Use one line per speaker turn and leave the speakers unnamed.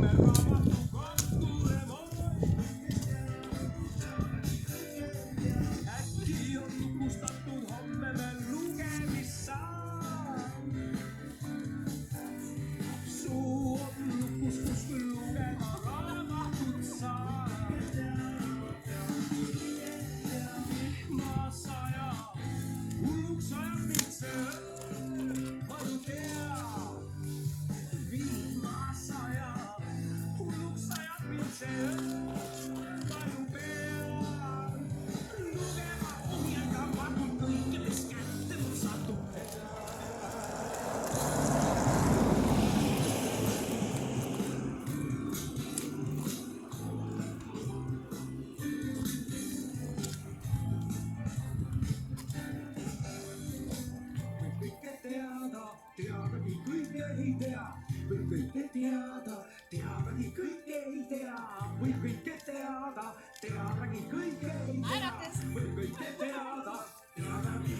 me raamatu kantule äkki on lukustatud homme veel lugemissaan. Suu on lukus, kus lugeda raamatut saa. Vihmas ajab, hulluks ajab mind see öö, ma ju tean. Vihmas ajab, hulluks ajab mind see öö, ma ju pean. Lugema ohjelda pakun kõike, mis kätte mul satub. Kõike teada, teadagi kõike ei tea. Võib kõike teada, teadagi kõike ei tea. Võib kõike teada, teadagi kõike ei tea. Võib kõike teada, teadagi.